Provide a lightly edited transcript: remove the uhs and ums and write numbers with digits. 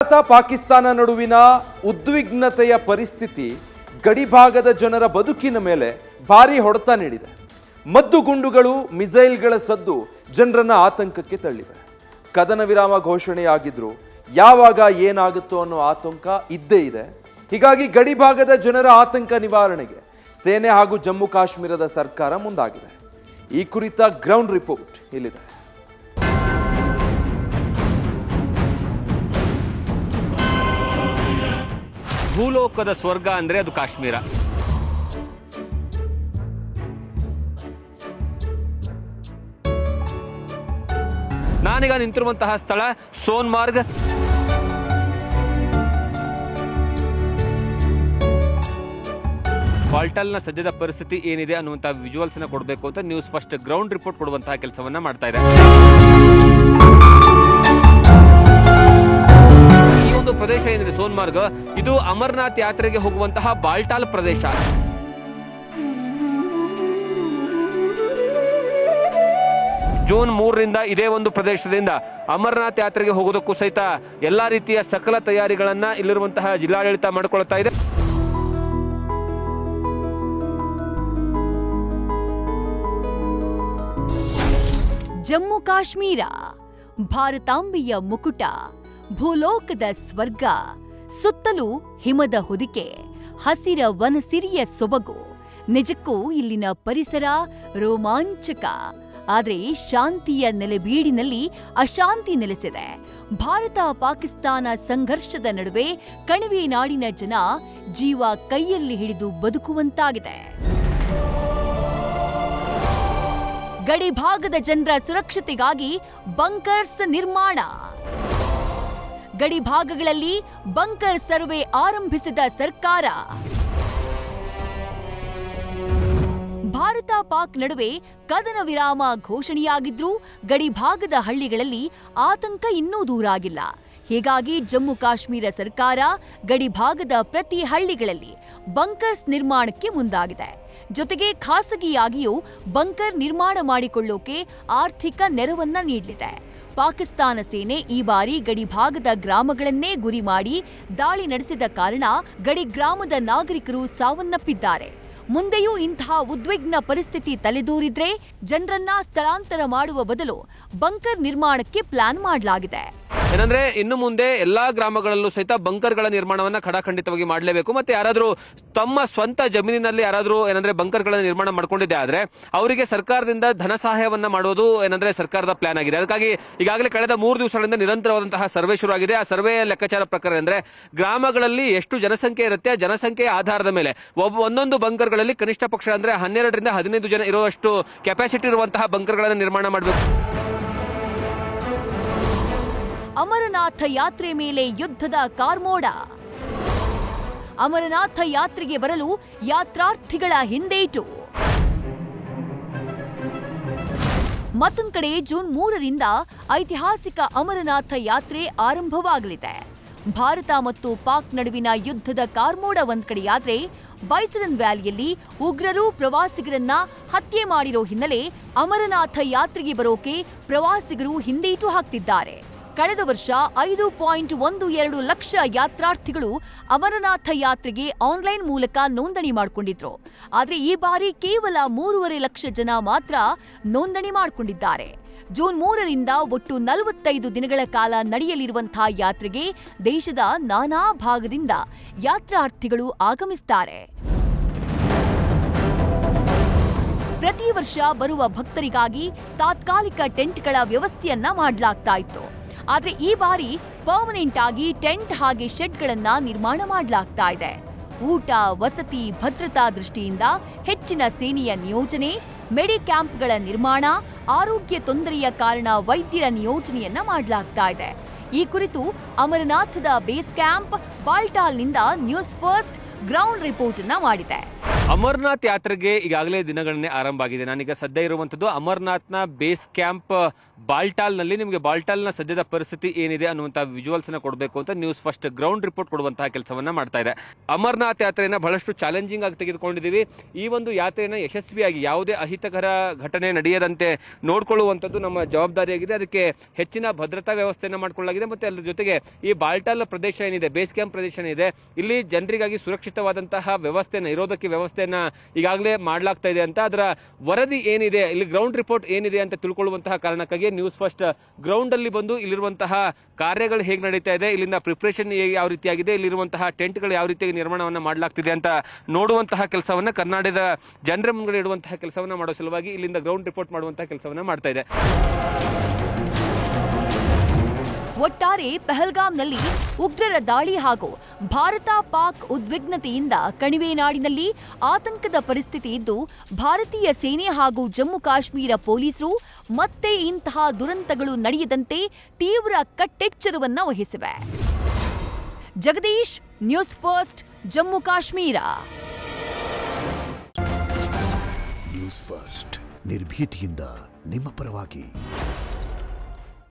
ಭಾರತ ಪಾಕಿಸ್ತಾನ ನಡುವಿನ ಉದ್ವಿಗ್ನತೆಯ ಪರಿಸ್ಥಿತಿ ಗಡಿಭಾಗದ ಜನರ ಬದುಕಿನ ಮೇಲೆ ಭಾರಿ ಹೊಡೆತ ನೀಡಿದೆ. ಮದ್ದುಗುಂಡುಗಳು, ಮಿಸೈಲ್ಗಳ ಸದ್ದು ಜನರನ್ನ ಆತಂಕಕ್ಕೆ ತಳ್ಳಿವೆ. ಕದನ ವಿರಾಮ ಘೋಷಣೆಯಾಗಿದ್ರು ಯಾವಾಗ ಏನಾಗುತ್ತೋ ಅನ್ನೋ ಆತಂಕ ಇದ್ದೇ ಇದೆ. ಹೀಗಾಗಿ ಗಡಿಭಾಗದ ಜನರ ಆತಂಕ ನಿವಾರಣೆಗೆ ಸೇನೆ ಹಾಗೂ ಜಮ್ಮು ಕಾಶ್ಮೀರದ ಸರ್ಕಾರ ಮುಂದಾಗಿದೆ. ಈ ಕುರಿತ ಗ್ರೌಂಡ್ ರಿಪೋರ್ಟ್ ಇಲ್ಲಿದೆ. ಭೂಲೋಕದ ಸ್ವರ್ಗ ಅಂದ್ರೆ ಅದು ಕಾಶ್ಮೀರ. ನಾನೀಗ ನಿಂತಿರುವಂತಹ ಸ್ಥಳ ಸೋನ್ಮಾರ್ಗ್. ಬಾಲ್ಟಾಲ್ನ ಸದ್ಯದ ಪರಿಸ್ಥಿತಿ ಏನಿದೆ ಅನ್ನುವಂತಹ ವಿಜುವಲ್ಸ್ ನ ಕೊಡಬೇಕು ಅಂತ ನ್ಯೂಸ್ ಫಸ್ಟ್ ಗ್ರೌಂಡ್ ರಿಪೋರ್ಟ್ ಕೊಡುವಂತಹ ಕೆಲಸವನ್ನ ಮಾಡ್ತಾ ಇದೆ. ಈ ಒಂದು ಪ್ರದೇಶ ಏನಿದೆ ಸೋನ್ಮಾರ್ಗ್, ಇದು ಅಮರನಾಥ್ ಯಾತ್ರೆಗೆ ಹೋಗುವಂತಹ ಬಾಲ್ಟಾಲ್ ಪ್ರದೇಶ. ಜೂನ್ 3ರಿಂದ ಇದೇ ಒಂದು ಪ್ರದೇಶದಿಂದ ಅಮರನಾಥ್ ಯಾತ್ರೆಗೆ ಹೋಗೋದಕ್ಕೂ ಸಹಿತ ಎಲ್ಲಾ ರೀತಿಯ ಸಕಲ ತಯಾರಿಗಳನ್ನ ಇಲ್ಲಿರುವಂತಹ ಜಿಲ್ಲಾಡಳಿತ ಮಾಡಿಕೊಳ್ತಾ ಇದೆ. ಜಮ್ಮು ಕಾಶ್ಮೀರ ಭಾರತಾಂಬೆಯ ಮುಕುಟ, ಭೂಲೋಕದ ಸ್ವರ್ಗ. ಸುತ್ತಲೂ ಹಿಮದ ಹೊದಿಕೆ, ಹಸಿರ ವನಸಿರಿಯ ಸೊಬಗು. ನಿಜಕ್ಕೂ ಇಲ್ಲಿನ ಪರಿಸರ ರೋಮಾಂಚಕ. ಆದರೆ ಶಾಂತಿಯ ನೆಲೆಬೀಡಿನಲ್ಲಿ ಅಶಾಂತಿ ನೆಲೆಸಿದೆ. ಭಾರತ ಪಾಕಿಸ್ತಾನ ಸಂಘರ್ಷದ ನಡುವೆ ಕಣಿವೆ ನಾಡಿನ ಜನ ಜೀವ ಕೈಯಲ್ಲಿ ಹಿಡಿದು ಬದುಕುವಂತಾಗಿದೆ. ಗಡಿಭಾಗದ ಜನರ ಸುರಕ್ಷತೆಗಾಗಿ ಬಂಕರ್ಸ್ ನಿರ್ಮಾಣ. ಗಡಿಭಾಗಗಳಲ್ಲಿ ಬಂಕರ್ ಸರ್ವೆ ಆರಂಭಿಸಿದ ಸರ್ಕಾರ. ಭಾರತ ಪಾಕ್ ನಡುವೆ ಕದನ ವಿರಾಮ ಘೋಷಣೆಯಾಗಿದ್ರೂ ಗಡಿಭಾಗದ ಹಳ್ಳಿಗಳಲ್ಲಿ ಆತಂಕ ಇನ್ನೂ ದೂರಾಗಿಲ್ಲ. ಹೀಗಾಗಿ ಜಮ್ಮು ಕಾಶ್ಮೀರ ಸರ್ಕಾರ ಗಡಿಭಾಗದ ಪ್ರತಿ ಹಳ್ಳಿಗಳಲ್ಲಿ ಬಂಕರ್ಸ್ ನಿರ್ಮಾಣಕ್ಕೆ ಮುಂದಾಗಿದೆ. ಜೊತೆಗೆ ಖಾಸಗಿಯಾಗಿಯೂ ಬಂಕರ್ ನಿರ್ಮಾಣ ಮಾಡಿಕೊಳ್ಳೋಕೆ ಆರ್ಥಿಕ ನೆರವನ್ನ ನೀಡಲಿದೆ. ಪಾಕಿಸ್ತಾನ ಸೇನೆ ಈ ಬಾರಿ ಗಡಿಭಾಗದ ಗ್ರಾಮಗಳನ್ನೇ ಗುರಿ ಮಾಡಿ ದಾಳಿ ನಡೆಸಿದ ಕಾರಣ ಗಡಿ ಗ್ರಾಮದ ನಾಗರಿಕರು ಸಾವನ್ನಪ್ಪಿದ್ದಾರೆ. ಮುಂದೆಯೂ ಇಂತಹ ಉದ್ವಿಗ್ನ ಪರಿಸ್ಥಿತಿ ತಲೆದೂರಿದ್ರೆ ಜನರನ್ನ ಸ್ಥಳಾಂತರ ಮಾಡುವ ಬದಲು ಬಂಕರ್ ನಿರ್ಮಾಣಕ್ಕೆ ಪ್ಲಾನ್ ಮಾಡಲಾಗಿದೆ. ಏನಂದ್ರೆ ಇನ್ನು ಮುಂದೆ ಎಲ್ಲಾ ಗ್ರಾಮಗಳಲ್ಲೂ ಸಹಿತ ಬಂಕರ್ಗಳ ನಿರ್ಮಾಣವನ್ನ ಖಡಾಖಂಡಿತವಾಗಿ ಮಾಡಲೇಬೇಕು. ಮತ್ತೆ ಯಾರಾದ್ರೂ ತಮ್ಮ ಸ್ವಂತ ಜಮೀನಿನಲ್ಲಿ ಯಾರಾದ್ರೂ ಏನಂದ್ರೆ ಬಂಕರ್ಗಳ ನಿರ್ಮಾಣ ಮಾಡ್ಕೊಂಡಿದ್ದೆ ಆದ್ರೆ ಅವರಿಗೆ ಸರ್ಕಾರದಿಂದ ಧನ ಸಹಾಯವನ್ನ ಮಾಡೋದು ಏನಂದ್ರೆ ಸರ್ಕಾರದ ಪ್ಲಾನ್ ಆಗಿದೆ. ಅದಕ್ಕಾಗಿ ಈಗಾಗಲೇ ಕಳೆದ 3 ದಿವಸಗಳಿಂದ ನಿರಂತರವಾದಂತಹ ಸರ್ವೆ ಶುರುವಾಗಿದೆ. ಆ ಸರ್ವೆಯ ಲೆಕ್ಕಾಚಾರ ಪ್ರಕಾರ ಅಂದ್ರೆ ಗ್ರಾಮಗಳಲ್ಲಿ ಎಷ್ಟು ಜನಸಂಖ್ಯೆ ಇರುತ್ತೆ, ಆ ಜನಸಂಖ್ಯೆಯ ಆಧಾರದ ಮೇಲೆ ಒಂದೊಂದು ಬಂಕರ್ಗಳಲ್ಲಿ ಕನಿಷ್ಠ ಪಕ್ಷ ಅಂದ್ರೆ 12ರಿಂದ 15 ಜನ ಇರುವಷ್ಟು ಕೆಪಾಸಿಟಿ ಇರುವಂತಹ ಬಂಕರ್ಗಳನ್ನು ನಿರ್ಮಾಣ ಮಾಡಬೇಕು. ಅಮರನಾಥ ಯಾತ್ರೆ ಮೇಲೆ ಯುದ್ಧದ ಕಾರ್ಮೋಡ. ಅಮರನಾಥ ಯಾತ್ರೆಗೆ ಬರಲು ಯಾತ್ರಾರ್ಥಿಗಳ ಹಿಂದೇಟು. ಮತ್ತೊಂದು ಕಡೆ ಜೂನ್ 3ರಿಂದ ಐತಿಹಾಸಿಕ ಅಮರನಾಥ ಯಾತ್ರೆ ಆರಂಭವಾಗಲಿದೆ. ಭಾರತ ಮತ್ತು ಪಾಕ್ ನಡುವಿನ ಯುದ್ಧದ ಕಾರ್ಮೋಡ ಒಂದ್ ಕಡೆಯಾದ್ರೆ, ಬೈಸರನ್ ವ್ಯಾಲಿಯಲ್ಲಿ ಉಗ್ರರು ಪ್ರವಾಸಿಗರನ್ನ ಹತ್ಯೆ ಮಾಡಿರೋ ಹಿನ್ನೆಲೆ ಅಮರನಾಥ ಯಾತ್ರೆಗೆ ಬರೋಕೆ ಪ್ರವಾಸಿಗರು ಹಿಂದೇಟು ಹಾಕ್ತಿದ್ದಾರೆ. ಕಳೆದ ವರ್ಷ 5.12 ಲಕ್ಷ ಯಾತ್ರಾರ್ಥಿಗಳು ಅಮರನಾಥ ಯಾತ್ರೆಗೆ ಆನ್ಲೈನ್ ಮೂಲಕ ನೋಂದಣಿ ಮಾಡಿಕೊಂಡಿದ್ರು. ಆದರೆ ಈ ಬಾರಿ ಕೇವಲ 3.5 ಲಕ್ಷ ಜನ ಮಾತ್ರ ನೋಂದಣಿ ಮಾಡಿಕೊಂಡಿದ್ದಾರೆ. ಜೂನ್ 3ರಿಂದ ಒಟ್ಟು 45 ದಿನಗಳ ಕಾಲ ನಡೆಯಲಿರುವಂತಹ ಯಾತ್ರೆಗೆ ದೇಶದ ನಾನಾ ಭಾಗದಿಂದ ಯಾತ್ರಾರ್ಥಿಗಳು ಆಗಮಿಸುತ್ತಾರೆ. ಪ್ರತಿ ವರ್ಷ ಬರುವ ಭಕ್ತರಿಗಾಗಿ ತಾತ್ಕಾಲಿಕ ಟೆಂಟ್ಗಳ ವ್ಯವಸ್ಥೆಯನ್ನ ಮಾಡಲಾಗ್ತಾ ಇತ್ತು. ಆದ್ರೆ ಈ ಬಾರಿ ಪರ್ಮನೆಂಟ್ ಆಗಿ ಟೆಂಟ್ ಹಾಗೆ ಶೆಡ್ಗಳನ್ನ ನಿರ್ಮಾಣ ಮಾಡಲಾಗ್ತಾ ಇದೆ. ಊಟ, ವಸತಿ, ಭದ್ರತಾ ದೃಷ್ಟಿಯಿಂದ ಹೆಚ್ಚಿನ ಸೇನೆಯ ನಿಯೋಜನೆ, ಮೆಡಿಕ್ಯಾಂಪ್ಗಳ ನಿರ್ಮಾಣ, ಆರೋಗ್ಯ ತೊಂದರೆಯ ಕಾರಣ ವೈದ್ಯರ ನಿಯೋಜನೆಯನ್ನ ಮಾಡಲಾಗ್ತಾ ಇದೆ. ಈ ಕುರಿತು ಅಮರನಾಥದ ಬೇಸ್ ಕ್ಯಾಂಪ್ ಬಾಲ್ಟಾಲ್ನಿಂದ ನ್ಯೂಸ್ ಫಸ್ಟ್ ಗ್ರೌಂಡ್ ರಿಪೋರ್ಟ್ ಅನ್ನ ಮಾಡಿದೆ. ಅಮರನಾಥ್ ಯಾತ್ರೆಗೆ ಈಗಾಗಲೇ ದಿನಗಣನೆ ಆರಂಭ ಆಗಿದೆ. ನಾನೀಗ ಸದ್ಯ ಇರುವಂತದ್ದು ಅಮರನಾಥ್ನ ಬೇಸ್ ಕ್ಯಾಂಪ್ ಬಾಲ್ಟಾಲ್ ನಲ್ಲಿ. ನಿಮಗೆ ಬಾಲ್ಟಾಲ್ನ ಸದ್ಯದ ಪರಿಸ್ಥಿತಿ ಏನಿದೆ ಅನ್ನುವಂತಹ ವಿಜುವಲ್ಸ್ ನ ಕೊಡಬೇಕು ಅಂತ ನ್ಯೂಸ್ ಫಸ್ಟ್ ಗ್ರೌಂಡ್ ರಿಪೋರ್ಟ್ ಕೊಡುವಂತಹ ಕೆಲಸವನ್ನ ಮಾಡ್ತಾ ಇದೆ. ಅಮರನಾಥ್ ಯಾತ್ರೆಯನ್ನ ಬಹಳಷ್ಟು ಚಾಲೆಂಜಿಂಗ್ ಆಗಿ ತೆಗೆದುಕೊಂಡಿದ್ದೀವಿ. ಈ ಒಂದು ಯಾತ್ರೆಯನ್ನ ಯಶಸ್ವಿಯಾಗಿ ಯಾವುದೇ ಅಹಿತಕರ ಘಟನೆ ನಡೆಯದಂತೆ ನೋಡ್ಕೊಳ್ಳುವಂತದ್ದು ನಮ್ಮ ಜವಾಬ್ದಾರಿಯಾಗಿದೆ. ಅದಕ್ಕೆ ಹೆಚ್ಚಿನ ಭದ್ರತಾ ವ್ಯವಸ್ಥೆಯನ್ನ ಮಾಡಿಕೊಳ್ಳಲಾಗಿದೆ. ಮತ್ತೆ ಅದರ ಜೊತೆಗೆ ಈ ಬಾಲ್ಟಾಲ್ ಪ್ರದೇಶ ಏನಿದೆ, ಬೇಸ್ ಕ್ಯಾಂಪ್ ಪ್ರದೇಶ ಏನಿದೆ, ಇಲ್ಲಿ ಜನರಿಗಾಗಿ ಸುರಕ್ಷಿತವಾದಂತಹ ವ್ಯವಸ್ಥೆಯನ್ನ, ಇರೋದಕ್ಕೆ ವ್ಯವಸ್ಥೆಯನ್ನ ಈಗಾಗಲೇ ಮಾಡಲಾಗ್ತಾ ಇದೆ ಅಂತ ಅದರ ವರದಿ ಏನಿದೆ, ಇಲ್ಲಿ ಗ್ರೌಂಡ್ ರಿಪೋರ್ಟ್ ಏನಿದೆ ಅಂತ ತಿಳ್ಕೊಳ್ಳುವಂತಹ ಕಾರಣಕ್ಕಾಗಿ ನ್ಯೂಸ್ ಫಸ್ಟ್ ಗ್ರೌಂಡ್ ಅಲ್ಲಿ ಬಂದು ಇಲ್ಲಿರುವಂತಹ ಕಾರ್ಯಗಳು ಹೇಗೆ ನಡೀತಾ ಇದೆ, ಇಲ್ಲಿಂದ ಪ್ರಿಪರೇಷನ್ ಯಾವ ರೀತಿಯಾಗಿದೆ, ಇಲ್ಲಿರುವಂತಹ ಟೆಂಟ್ಗಳು ಯಾವ ರೀತಿಯಾಗಿ ನಿರ್ಮಾಣವನ್ನ ಮಾಡಲಾಗ್ತಿದೆ ಅಂತ ನೋಡುವಂತಹ ಕೆಲಸವನ್ನ, ಕರ್ನಾಟಕದ ಜನರ ಮುಂದೆ ಇಡುವಂತಹ ಕೆಲಸವನ್ನ ಮಾಡೋ ಸಲುವಾಗಿ ಇಲ್ಲಿಂದ ಗ್ರೌಂಡ್ ರಿಪೋರ್ಟ್ ಮಾಡುವಂತಹ ಕೆಲಸವನ್ನ ಮಾಡ್ತಾ ಇದೆ. ಒಟ್ಟಾರೆ ಪಹಲ್ಗಾಮ್ನಲ್ಲಿ ಉಗ್ರರ ದಾಳಿ ಹಾಗೂ ಭಾರತ ಪಾಕ್ ಉದ್ವಿಗ್ನತೆಯಿಂದ ಕಣಿವೆ ನಾಡಿನಲ್ಲಿ ಆತಂಕದ ಪರಿಸ್ಥಿತಿ ಇದ್ದು, ಭಾರತೀಯ ಸೇನೆ ಹಾಗೂ ಜಮ್ಮು ಕಾಶ್ಮೀರ ಪೊಲೀಸರು ಮತ್ತೆ ಇಂತಹ ದುರಂತಗಳು ನಡೆಯದಂತೆ ತೀವ್ರ ಕಟ್ಟೆಚ್ಚರವನ್ನ ವಹಿಸಿವೆ. Jagadish, news first, Jammu Kashmir. News first ನಿರ್ಭೀತಿಯಿಂದ ನಿಮ್ಮ ಪರವಾಗಿ.